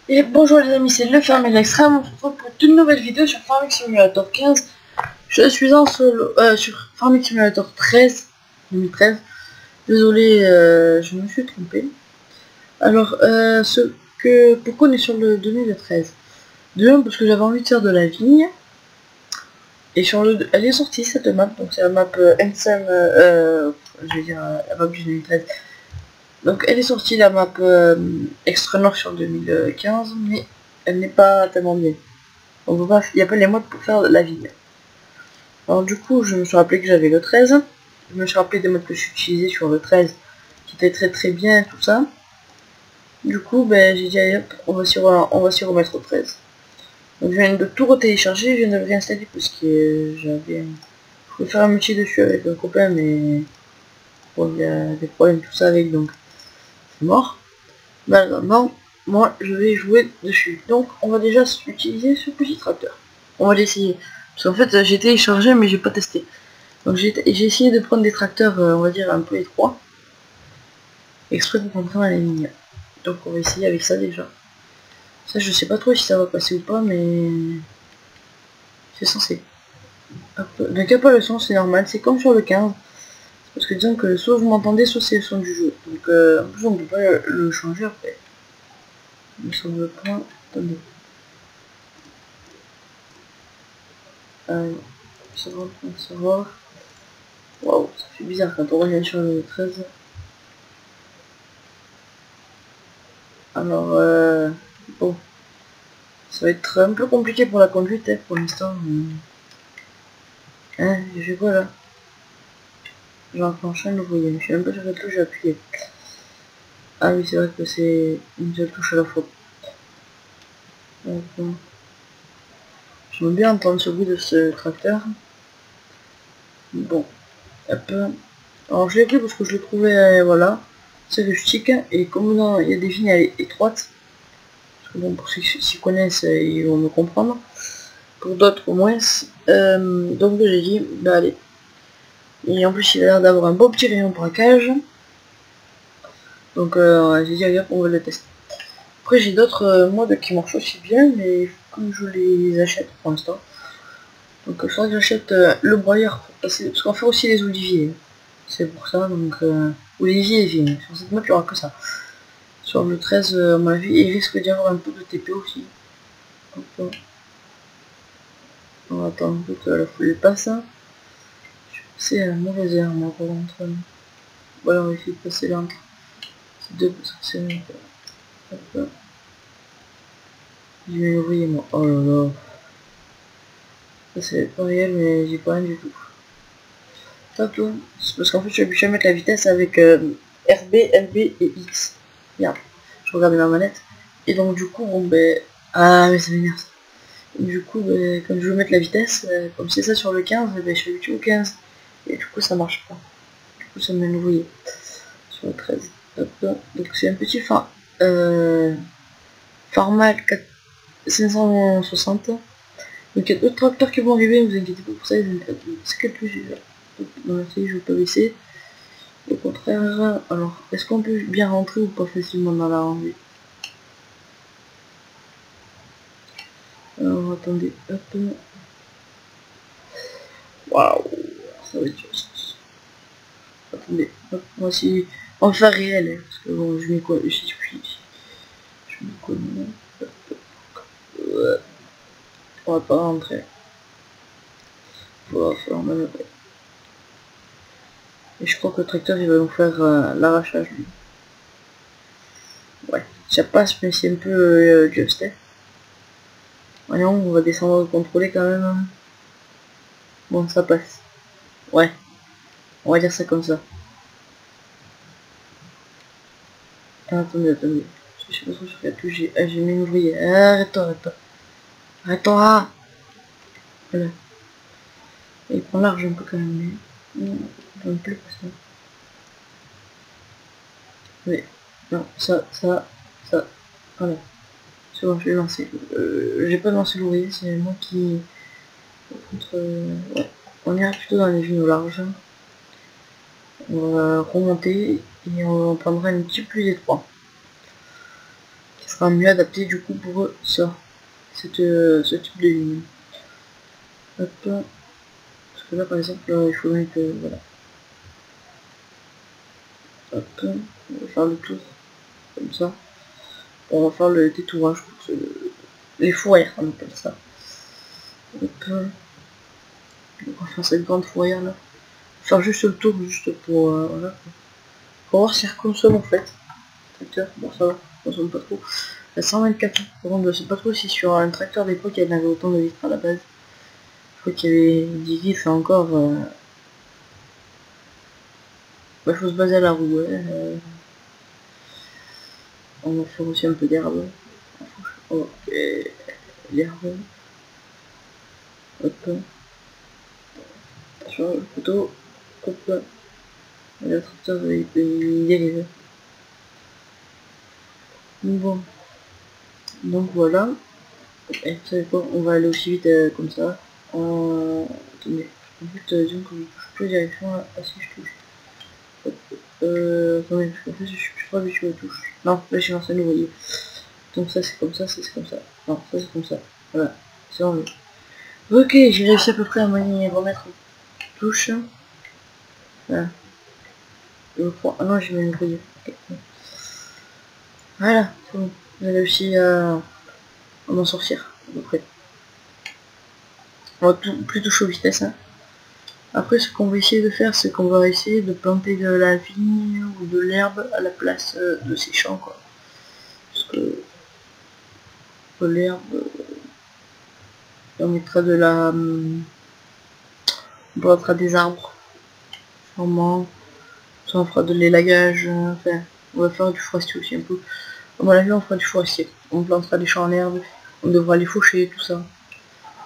Et bonjour les amis, c'est le fermier de l'extrême. On se retrouve pour une nouvelle vidéo sur Farming Simulator 15. Je suis en solo sur Farming Simulator 13 2013. Désolé, je me suis trompé. Alors, pourquoi on est sur le 2013? De un, parce que j'avais envie de faire de la vigne. Et sur elle est sortie cette map, donc c'est la map Ensem, je vais dire la map du 2013. Donc elle est sortie la map Extra Nord sur 2015, mais elle n'est pas tellement bien. On peut pas, il n'y a pas les modes pour faire la ville. Alors du coup, je me suis rappelé que j'avais le 13. Je me suis rappelé des modes que j'utilisais sur le 13, qui étaient très bien, tout ça. Du coup, ben, j'ai dit, allez, hop, on va s'y remettre au 13. Donc je viens de tout retélécharger, je viens de le réinstaller parce que j'avais... Je voulais faire un métier dessus avec un copain, mais bon, il y a des problèmes, tout ça avec, donc c'est mort. Maintenant, moi, je vais jouer dessus. Donc, on va déjà utiliser ce petit tracteur. On va l'essayer. Parce qu'en fait, j'ai téléchargé, mais j'ai pas testé. Donc, j'ai essayé de prendre des tracteurs, on va dire, un peu étroits. Exprès pour rentrer dans la ligne. Donc, on va essayer avec ça déjà. Ça, je sais pas trop si ça va passer ou pas, mais... c'est censé. Hop. Donc, il n'y a pas le son, c'est normal. C'est comme sur le 15. Parce que disons que soit vous m'entendez, soit c'est le son du jeu. Donc, en plus, on peut pas le changer après. Il me semble pas. Attendez. Ça va. Waouh, ça fait bizarre quand on revient sur le 13. Alors, bon, ça va être un peu compliqué pour la conduite hein, pour l'instant. Hein, j'ai fait quoi là? J'ai enclenché un voyage. Je sais même pas sur quelle touche j'ai appuyé. Ah oui, c'est vrai que c'est une seule touche à la fois. Donc, j'aime bien entendre ce bruit de ce tracteur. Bon, un peu. Alors je l'ai pris parce que je le trouvais, voilà, c'est rustique. Et comme il y a des vignes étroites, parce que bon, pour ceux qui s'y connaissent, ils vont me comprendre. Pour d'autres au moins. Donc j'ai dit, bah allez. Et en plus il a l'air d'avoir un beau petit rayon braquage. Donc j'ai dit, allez hop, on va le tester. Après j'ai d'autres modes qui marchent aussi bien, mais comme je les achète pour l'instant. Donc il faudra que j'achète le broyeur, parce qu'on fait aussi les oliviers. C'est pour ça, donc olivier et vigne. Sur cette map il n'y aura que ça. Sur le 13, à mon avis, il risque d'y avoir un peu de TP aussi. Donc, on va attendre que la foule passe. C'est un mauvais air, moi, par contre. Voilà, on va essayer de passer l'entre. C'est deux parce que c'est... Hop. Je vais ouvrir, moi. Oh là là. Ça, c'est pas réel, mais j'ai pas rien du tout. Hop. C'est parce qu'en fait, je suis habitué à mettre la vitesse avec RB, LB et X. Bien. Je regarde ma manette. Et donc, du coup, bon, ben... Ah, mais ça m'énerve. Du coup, ben, comme je veux mettre la vitesse, comme c'est ça sur le 15, ben, je suis habitué au 15. Et du coup, ça marche pas. Du coup, ça m'a envoyé sur le 13. Hop. Donc, c'est un petit Farmal 560. Donc il y a d'autres tracteurs qui vont arriver, ne vous inquiétez pas pour ça, c'est quelque chose. Dans la série, je vais pas baisser. Au contraire, alors, est-ce qu'on peut bien rentrer ou pas facilement dans la rangée? Alors, attendez, hop. Waouh, ça va être dur. Attendez, hop, moi aussi, on va faire réel, hein, parce que bon, je m'y connais, je m'y connais. Ouais, on va pas rentrer. Faut faire même. Et je crois que le tracteur il va nous faire l'arrachage. Ouais, ça passe mais c'est un peu just. Hein. Voyons, on va descendre le contrôler quand même. Bon, ça passe. Ouais, on va dire ça comme ça. Ah, attendez. Je sais pas trop sur quelle touche j'ai mis l'ouvrier. Ah, arrête-toi. Arrête-toi. Voilà. Il prend large un peu quand même. Mais... ça me plaît pas ça. Mais non, ça. Voilà. C'est bon, je l'ai lancé. J'ai pas lancé l'ouvrier, c'est moi qui... Contre, ouais. On ira plutôt dans les vignes au large. On va remonter et on prendra un petit plus étroit. sera mieux adapté du coup pour ça, ce type de ligne. Hop. Parce que là par exemple il faudrait que voilà. Hop, on va faire le tour comme ça. On va faire le détourage, les fourrières on appelle ça. Hop. On va faire cette grande fourrière là. Faire juste le tour juste pour voilà. Pour voir si ça consomme en fait. Tracteur, bon ça va, ça consomme pas trop. La 124, par contre je sais pas trop si sur un tracteur d'époque il y avait autant de litres à la base. Je crois qu'il y avait 10 litres et encore. Bah, faut se baser à la roue, ouais. On va faire aussi un peu d'herbe. Ok, l'herbe. Hop. Attention, le couteau. Hop là. Et le tracteur il dérive. Bon. Donc voilà. Et vous savez quoi, on va aller aussi vite comme ça. Attendez. En fait, disons que je touche plus directement à si je touche. Hop. Attendez, parce qu'en fait je suis plus trop habitué aux touches. Non, là j'ai lancé un nouveau livre. Donc ça c'est comme ça, ça c'est comme ça. Non, ça c'est comme ça. Voilà. C'est enlevé. Ok, j'ai réussi à peu près à m'y remettre aux touches. Voilà. Je crois. Ah non, j'ai mis une grille. Okay. Voilà, c'est bon. J'ai réussi à m'en sortir, à peu près. On va plus toucher aux vitesses. Hein. Après, ce qu'on va essayer de faire, c'est qu'on va essayer de planter de la vigne ou de l'herbe à la place de ces champs, quoi. Parce que l'herbe permettra de la... on plantera des arbres, sûrement. Ça, on fera de l'élagage, enfin, on va faire du forestier aussi un peu. À mon avis, on fera du forestier. On plantera des champs en herbe, on devra les faucher, tout ça.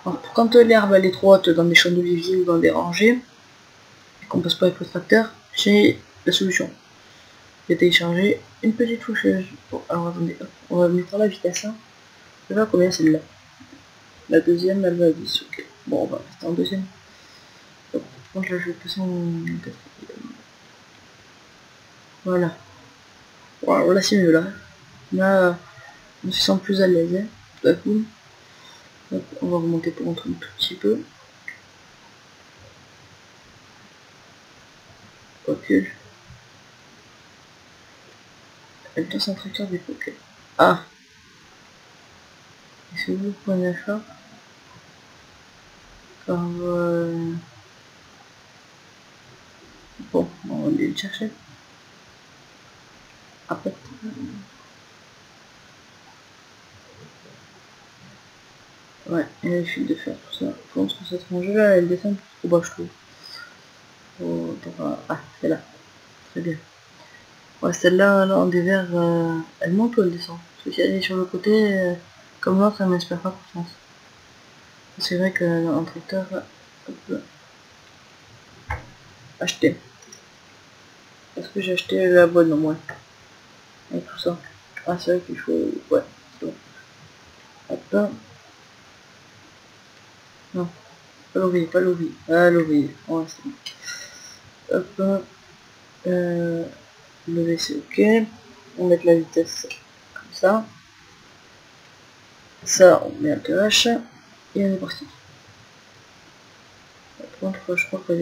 Alors, quand l'herbe elle est trop haute dans des champs d'oliviers ou dans des rangées, et qu'on passe pas avec le tracteur, j'ai la solution. J'ai téléchargé une petite faucheuse. Bon, alors attendez, on va mettre la vitesse. Hein. Je sais pas combien celle-là. La deuxième, elle va à 10, ok. Bon, on va rester en deuxième. Donc, là, je vais passer en quatrième. Voilà. Voilà, là c'est mieux là. Là, on se sent plus à l'aise. Hein. Tout à coup. Donc, on va remonter pour rentrer un tout petit peu. Recule. Elle passe un tracteur des ok. Ah. C'est où le point d'achat? Car bon, on va aller le chercher. Après. Ouais, et les fils de fer, tout ça. Je pense que cette rangée là, elle descend trop bas, je trouve. Oh, ah, c'est là. Très bien. Ouais, celle-là, là, en dévers, elle monte ou elle descend? Parce que si elle est sur le côté, comme l'autre, elle m'inspire pas confiance. C'est vrai qu'un tracteur, hop, acheter. Est-ce que j'ai acheté la bonne au moins? Et tout ça. Ah, c'est vrai qu'il faut... Ouais, c'est bon. Hop. Non. Pas l'ouvrier, pas l'ouvrier. Ah, l'ouvrier. Ouais, c'est bon. Hop. Le WC, ok. On met la vitesse comme ça. Ça, on met un cache. Et on est parti. Par contre, je crois que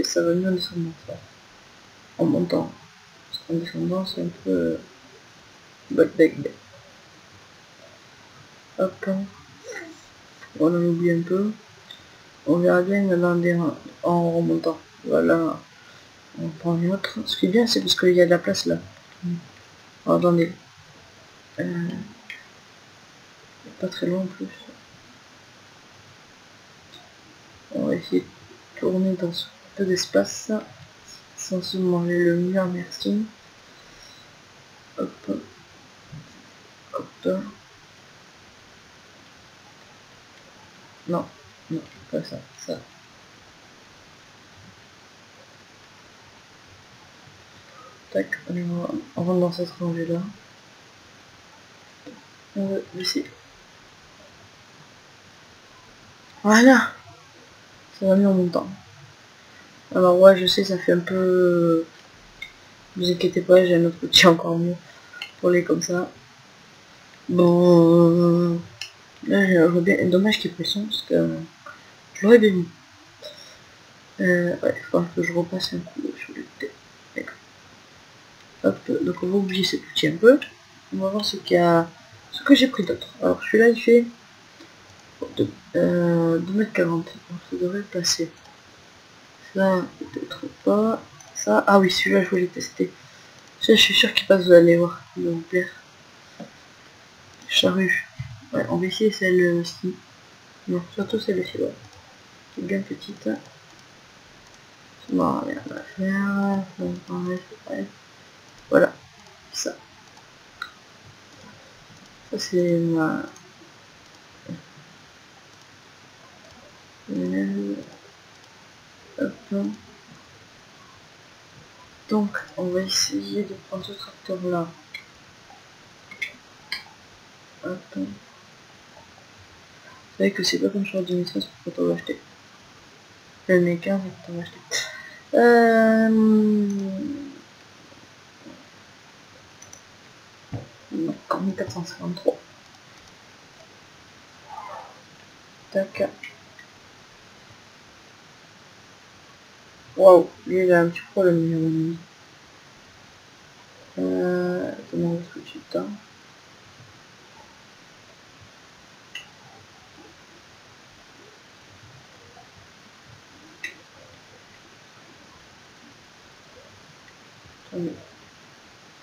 ça va mieux en descendant, ça. En montant. Parce qu'en descendant, c'est un peu... backdeck. Hop. On en oublie un peu. On verra bien en remontant. Voilà. On prend une autre. Ce qui est bien, c'est parce qu'il y a de la place là. Alors, attendez. Pas très loin en plus. On va essayer de tourner dans ce peu d'espace sans se manger le mur, merci. Hop. Hop. Non, non, pas ça, ça. Tac, on rentre dans cette rangée là. On va laisser. Voilà. Ça va mieux en montant. Alors ouais, je sais, ça fait un peu... Ne vous inquiétez pas, j'ai un autre outil encore mieux pour les comme ça. Bon, là j'aurais bien, dommage qu'il y ait pas le son parce que je l'aurais bien mis. Ouais, il faudra que je repasse un coup sur le thé. D'accord. Hop, donc on va oublier ce petit un peu. On va voir ce qu'il y a, ce que j'ai pris d'autre. Alors celui-là il fait 2,40 m. Donc ça devrait passer. Ça, peut-être pas. Ça, ah oui, celui-là je voulais tester. Ça, je suis sûr qu'il passe, vous allez voir. Il va vous plaire. Charrue. Ouais, on va essayer celle-ci. Non, surtout celle-ci, ouais. Qui est bien petite. Bon, rien à faire. Voilà, ça. Ça, c'est ma... Hop. Donc, on va essayer de prendre ce tracteur-là. Hop. Vous savez que c'est pas comme sur 2013 quand on va acheter. Le 2015 quand on va acheter. Donc, 1453. Tac. Waouh, lui il a un petit problème. Comment est-ce que tu t'as?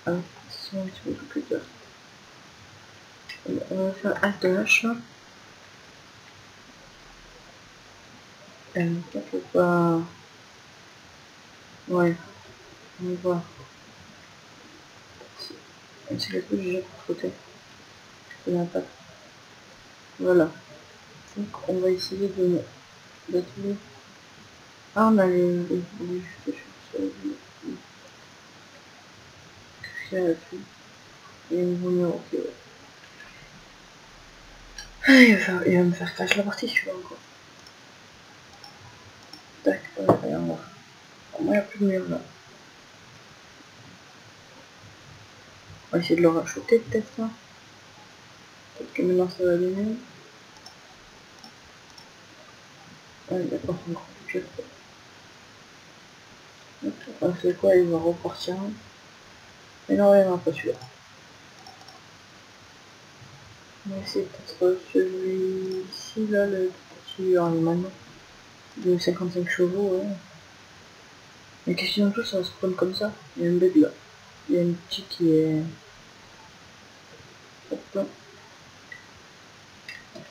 Ah, c'est un petit peu plus que ça. On va faire Alt-H. Elle ne peut pas... Ouais, on va. C'est le truc que j'ai pour sauter. C'est l'impact. Voilà. Donc on va essayer de trouver. Ah, on a les qu'est-ce qu'il y a là-dessus? Il y a une numéro, ok, ouais. Ah, il va me faire crash la partie celui-là encore. Tac, ouais, on va. Au moins il n'y a plus de mur là. On va essayer de le racheter peut-être là. Peut-être que maintenant ça va aller mieux. Ouais, d'accord, c'est encore plus dur. Enfin, c'est quoi, il va repartir. Mais non, ouais, non, pas celui-là. On va essayer peut-être celui-ci là, le petit allemand de 55 chevaux, ouais. Mais question de tout, ça va se prendre comme ça. Il y a un bug là. Il y a une petite qui est... Hop là.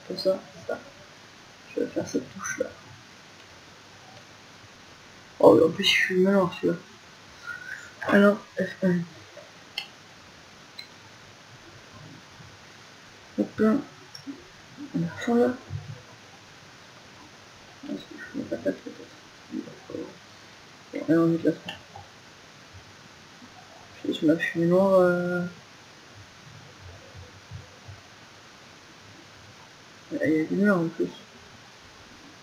Comme ça, ça. Je vais faire cette touche là. Oh, en plus, je suis malin celui-là. Alors, F1. Hop là. On a fond là. Est-ce que je mets pas de peut-être? Et on met de la fin. Je mets la fumée noire. Il y a des murs en plus.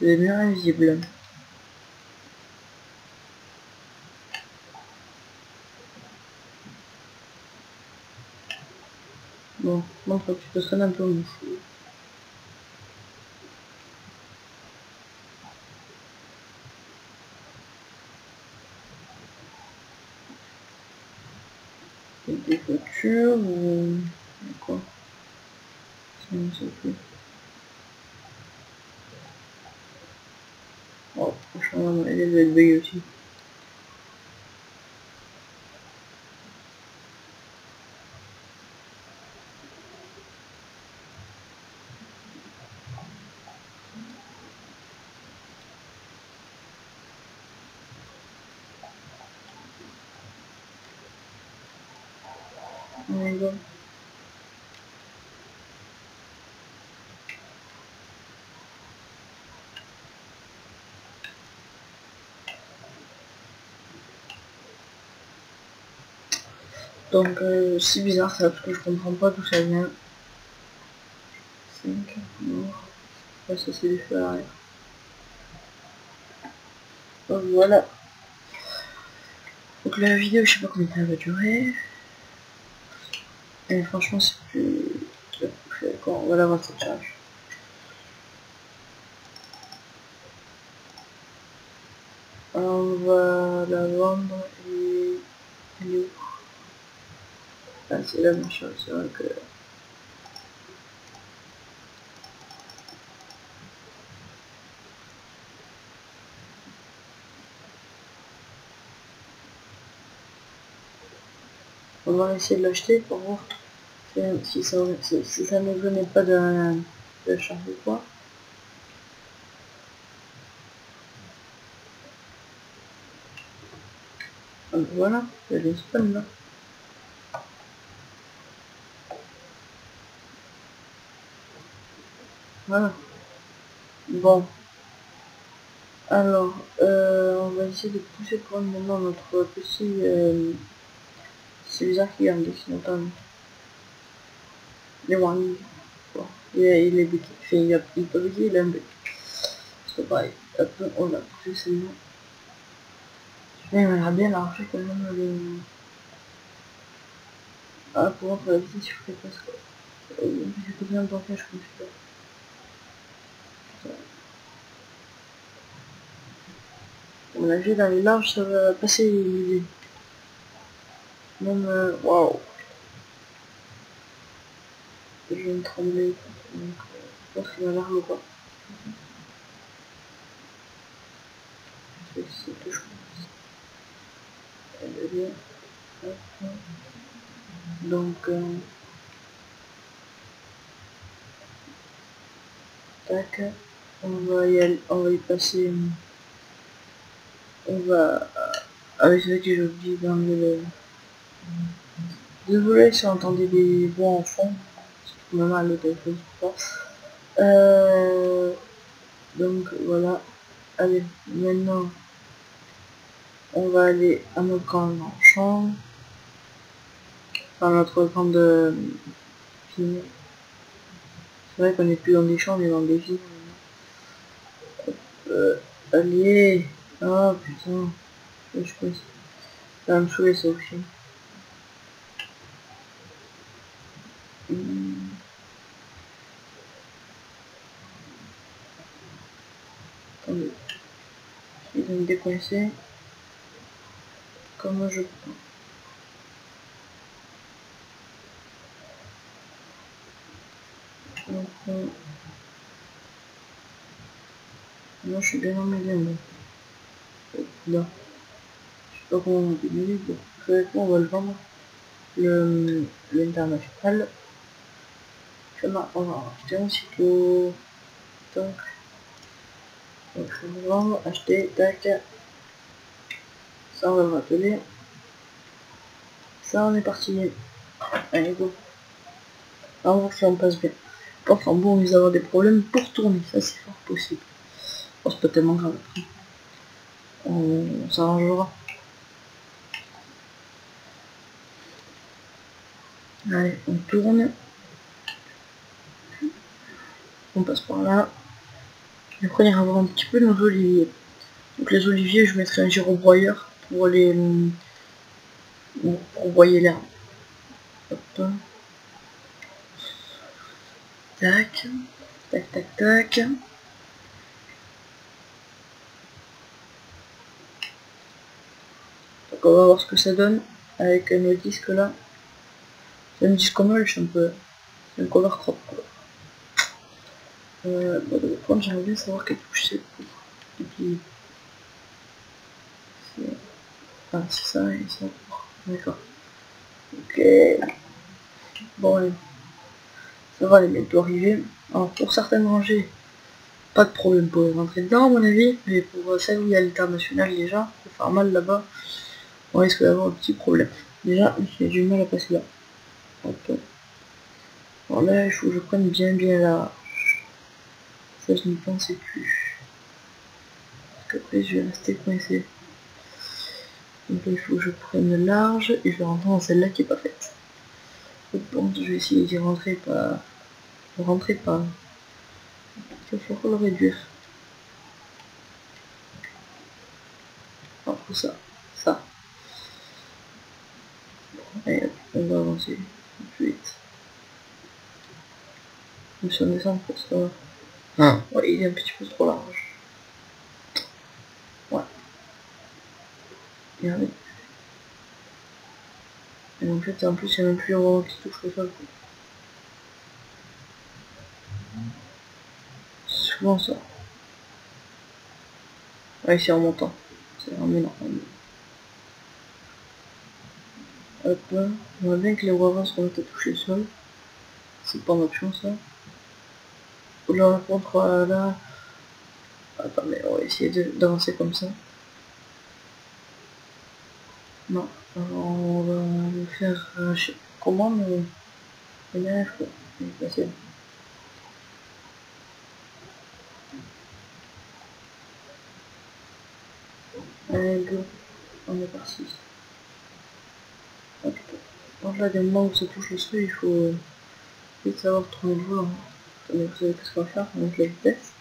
Des murs invisibles. Bon, montre que tu te sonnes un peu au mouche. Des voitures ou... quoi? Ça ne sait plus. Oh, franchement, elle est belle aussi. Ouais, bon. Donc c'est bizarre ça parce que je comprends pas d'où ça vient. 5, non. Ouais, ça c'est les feux à l'arrière. Donc voilà. Donc la vidéo je sais pas combien elle va durer. Et franchement c'est plus... Bon, voilà votre charge. Alors on va la vendre et... Elle est où? Ah, c'est la même chose, c'est vrai que... On va essayer de l'acheter pour voir si ça ne venait pas de charge ou quoi. Ah, ben voilà, il y a des spawns là. Voilà. Bon. Alors, on va essayer de pousser pour maintenant notre petit bizarre qui est en dessinateur. Les warnings. Bon. Il est bugué. Enfin, il est pas bugué, il a un bug. C'est pareil. Hop, on va pousser celle-là. Mais on aimerait bien l'arracher quand même le... Ah, pour voir la vitesse, je ferais presque. J'ai combien de blocage comme ça. On l'a vu dans les larges, ça va passer l'idée. Même, waouh. Je vais me trembler. Donc, je pense qu'il va l'arme ou pas. C'est toujours. Elle est bien. Hop. Donc, tac. On va y aller, on va y passer. On va. Ah oui, c'est vrai que j'ai oublié d'enlever le. Désolé si vous entendez des voix en fond. C'est normal, le téléphone se passe. Donc voilà. Allez, maintenant on va aller à notre grande chambre. Enfin notre grande film. C'est vrai qu'on n'est plus dans des champs, on est dans des films. Allez. Ah putain. Je pense. Ça va me saouler ça aussi. Attendez. Je vais me décoincer. Comment je peux. Donc, moi je suis bien emmêlé là. Là. Je sais pas comment on peut dire. On va le vendre. L'international. On va acheter un cyclo. Donc, je vais le vendre, acheter, tac. Ça on va le rappeler. Ça on est parti. Allez go. On va voir si on passe bien. Enfin bon, on risque d'avoir des problèmes pour tourner, ça c'est fort possible. Oh, c'est pas tellement grave. On s'arrangera. Allez, on tourne. On passe par là. Et après, on ira voir un petit peu nos oliviers. Donc les oliviers, je mettrai un gyrobroyeur pour les... pour broyer l'herbe. Hop. Tac. Tac, tac, tac. Donc on va voir ce que ça donne avec nos disques là. C'est un disque moche un peu. C'est un cover crop quoi. Bon, j'aimerais bien savoir quelle touche c'est pour déplier. Ah, c'est ça et ça. D'accord. Ok. Bon, allez. Ça va, les mecs doivent arriver. Alors, pour certaines rangées, pas de problème pour rentrer dedans, à mon avis. Mais pour celle où il y a l'international déjà, pour faire mal là-bas, on risque d'avoir un petit problème. Déjà, j'ai du mal à passer là. Hop. Alors là, il faut que je prenne bien là. Ça, je n'y pensais plus. Parce qu'après, je vais rester coincé. Donc là, il faut que je prenne large et je vais rentrer dans celle-là qui est pas faite. Bon, je vais essayer d'y rentrer pas. Rentrer pas. Il va falloir le réduire. Alors pour ça. Ça. Allez, on va avancer plus vite. Même si on descend pour ça. Ah. Ouais, il est un petit peu trop large. Ouais. Regardez. Et en fait, en plus, il n'y a même plus un moment qui touche le sol. C'est souvent ça. Ouais, c'est en montant. C'est vraiment normal. Hop là. On voit bien que les wavas se remettent à toucher le sol. C'est pas notre chance, ça. Là, par contre, là... Attendez, on va essayer d'avancer comme ça. Non. Alors, on va le faire... je sais pas comment, mais... Il y arrive, quoi. Il est facile. Allez, go. On est parti. Hop. Donc là, des moments où ça touche le sol, il faut vite savoir tourner le volant. Attendez, vous savez ce qu'on va faire? On va mettre la vitesse.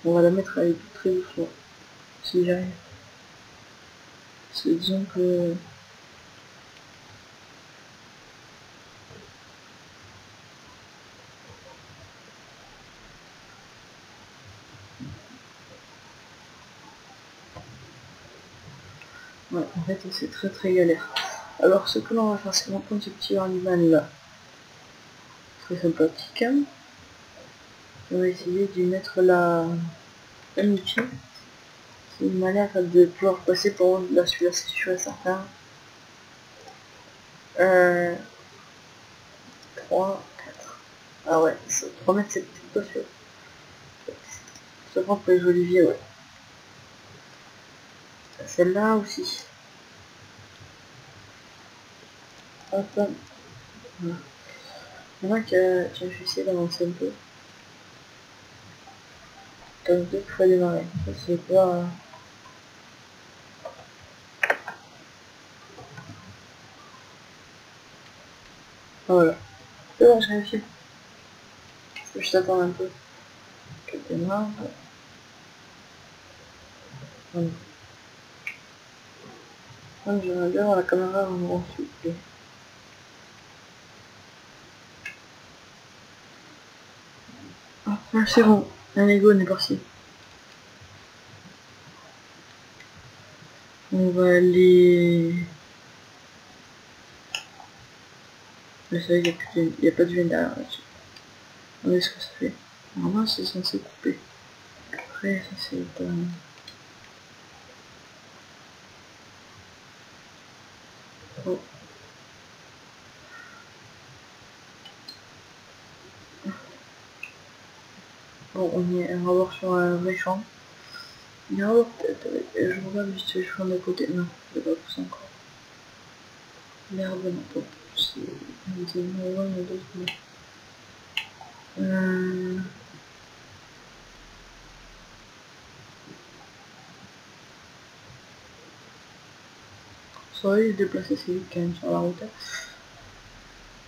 On va la mettre à l'écoute très doucement. Si j'arrive. Parce que disons que... Ouais, en fait, c'est très très galère. Alors, ce que l'on va faire, c'est qu'on va prendre ce petit animal là. Très sympathique. On va essayer d'y mettre la... un outil. C'est une manière de pouvoir passer pour la celui-là, c'est sûr et certain. 3, 4. Ah ouais, 3 mètres, c'est peut-être pas sûr. Ça prend pour les oliviers, ouais. Celle-là aussi. Hop, hop. Voilà. Il y en a qui a essayé d'avancer un peu. T'as deux qu'il faut démarrer. Ça, c'est pas... Voilà. C'est bon, j'ai réussi. Je t'attends un peu. Je démarre. Voilà. J'aimerais bien voir la caméra en grand, s'il vous plaît. Ah, c'est bon. Allez, go, on est parti. On va aller... Mais c'est vrai qu'il n'y a pas de veine derrière là-dessus. Regardez ce que ça fait. Normalement, c'est censé couper. Après, ça c'est pas... Oh. Bon, on va voir sur un vrai champ. Il y a peut-être... Je regarde juste le champ d'à côté. Non, je vais pas pousser encore. L'herbe, non, pas. C'est... On va d'autres... Ça va, il est déplacé assez vite quand même sur la route.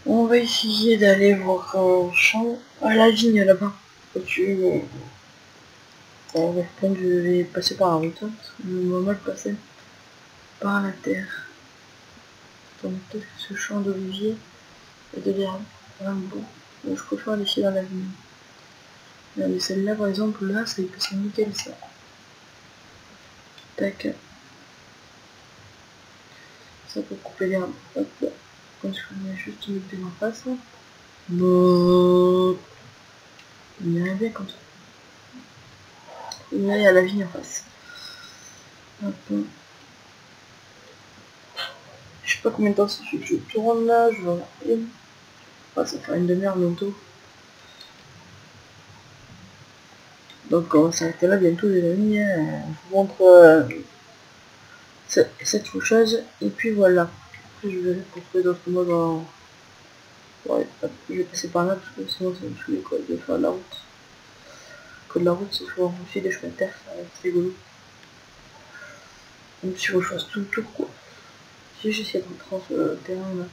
On va essayer d'aller voir un champ à la vigne là-bas. Au-dessus, je vais passer par la route, parce que je me mal passer par la terre. Donc peut-être que ce champ d'olivier est de l'herbe. Bon, donc je préfère laisser dans la vigne. Mais celle-là par exemple, là, c'est nickel ça. Tac. Ça peut couper l'herbe. Hop. Comme je voulais juste le pied en face. Bon. Il y a bien comme ça. Et là, il y a la vigne en face. Hop. Je sais pas combien de temps ça fait que je tourne là, je vais regarder. Ah, ça fait une demi-heure bientôt. Donc on va s'arrêter là bientôt les amis. Je vous montre cette chose et puis voilà. Après je vais trouver d'autres modes en... Ouais, je vais passer par là parce que sinon ça me saoule quoi de faire de la route. Que de la route c'est souvent aussi des chemins de terre, ça va être rigolo. Même si je fasse tout le tour quoi. Si j'essaie de rentrer sur le terrain là.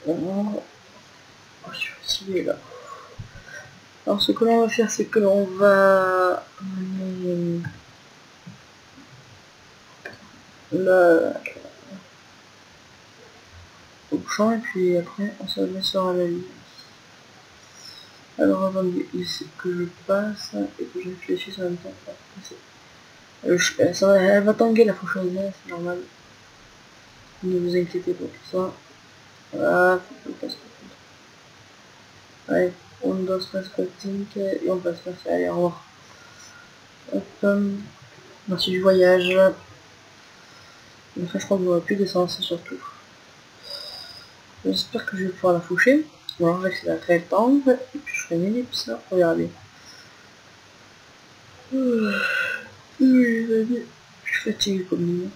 Oh, je suis fatigué là. Alors ce que l'on va faire, c'est que l'on va amener au champ et puis après on se met sur la ligne. Alors attendez, il faut que je passe et que je réfléchisse en même temps. Elle va tanguer la faucheuse, c'est normal. Ne vous inquiétez pas pour ça. Voilà, faut que je passe. Allez, on doit se passer et on passe passer. Allez, au revoir. Hop, merci du voyage. Après, je crois que j'aurai plus d'essence surtout. J'espère que je vais pouvoir la faucher. Bon, alors j'accélérerai le temps et puis je ferai une ellipse. Regardez. Je suis fatigué comme nous.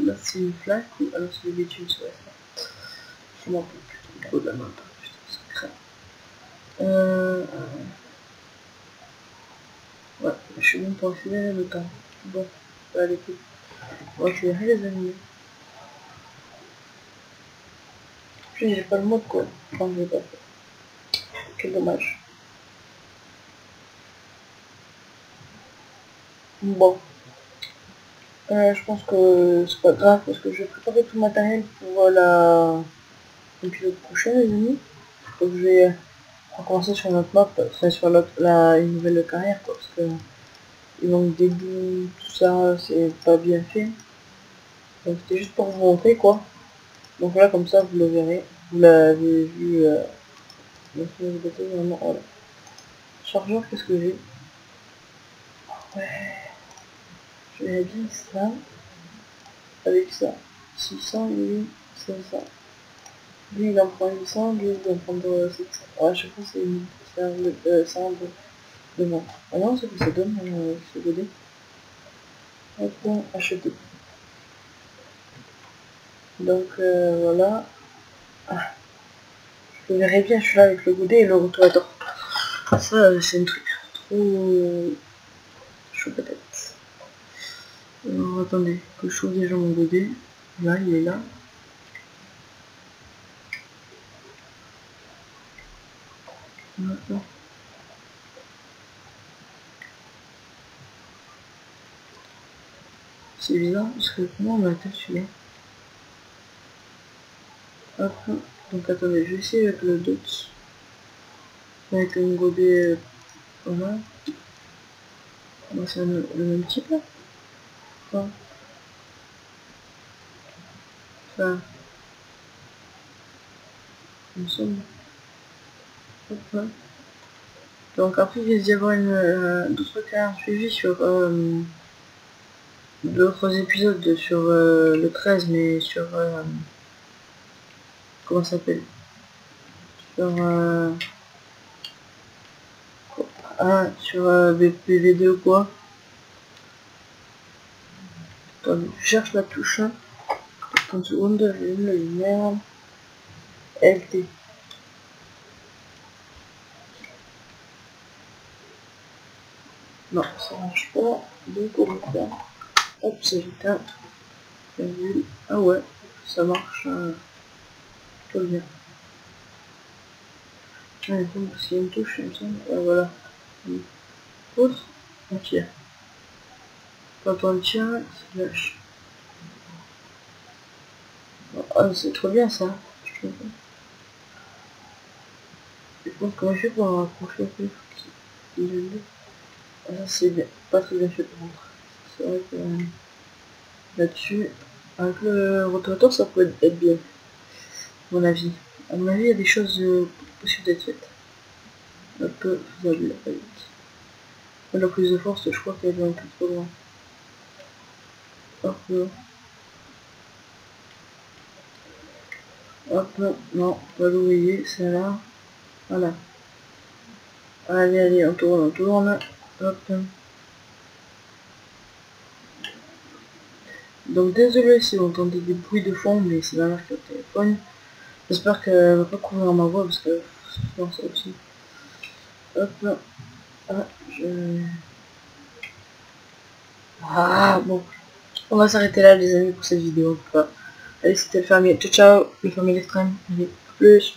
Là c'est une flaque ou alors c'est le bitume sur la flaque. Je m'en peux plus trop de la main. Putain, ça craint. Ouais, je suis bon pour accélérer le temps. Bon, allez, écoute. On va accélérer les amis. Puis j'ai pas le mode quoi. Enfin, je l'ai pas fait. Quel dommage. Bon. Je pense que c'est pas grave parce que je vais préparer tout le matériel pour l'épisode prochain les amis. Donc je vais recommencer sur notre map, enfin sur une nouvelle carrière quoi, parce que il manque des bouts, tout ça, c'est pas bien fait. Donc c'était juste pour vous montrer quoi. Donc là comme ça vous le verrez. Vous l'avez vu vraiment. Voilà. Chargeur, qu'est-ce que j'ai? Ouais, je vais bien ça. Avec ça. 600, lui, 500. Lui, il en prend 800, lui, il en prend 700. Ouais, je crois que c'est 100 de moins. Ah non, c'est que ça donne, ce godé. Hop, bon, acheter. Donc, voilà. Ah, je verrai bien, je suis là avec le godet et le rotorateur. Ça, c'est un truc trop chaud peut-être. Alors, attendez, que je trouve déjà mon godet. Là, il est là. Maintenant. C'est bizarre parce que comment on l'appelle celui-là? Hop, donc attendez, je vais essayer avec le dot. Avec un godet, voilà. Bon, c'est le même type là. Enfin, il me semble. Hop, là. Donc après, il risque d'y avoir d'autres cas suivis sur d'autres épisodes sur le 13, mais sur comment ça s'appelle? Sur sur BPV2 ou quoi? Attendez, je cherche la touche. 30 secondes, j'ai une lumière. LT. Non, ça marche pas. Donc on va faire. Hop, c'est éteint. Ah ouais, ça marche plutôt bien. Ah, il faut qu'il y a une touche, il me semble. Voilà. Autre, on tire. Quand on tire, ça lâche. Ah, c'est trop bien ça. Je pense comment je fais pour rapprocher un peu. Ah, c'est bien. Pas très bien fait par contre. C'est vrai que là-dessus, avec le rotateur, ça peut être bien. À mon avis. À mon avis, il y a des choses possibles d'être faites. Un peu faisable avec. La prise de force, je crois qu'elle est un peu trop loin. Hop là. Hop là. Non, pas l'ouvrier, c'est là. Voilà. Allez, allez, on tourne, on tourne. Hop. Donc désolé si vous entendez des bruits de fond, mais c'est la marque au téléphone. J'espère qu'elle va pas couvrir ma voix parce que c'est ça aussi. Hop là. Ah, Ah bon. On va s'arrêter là les amis pour cette vidéo en tout cas. Allez, c'était le fermier. Ciao ciao, le fermier extrême. Allez, à plus.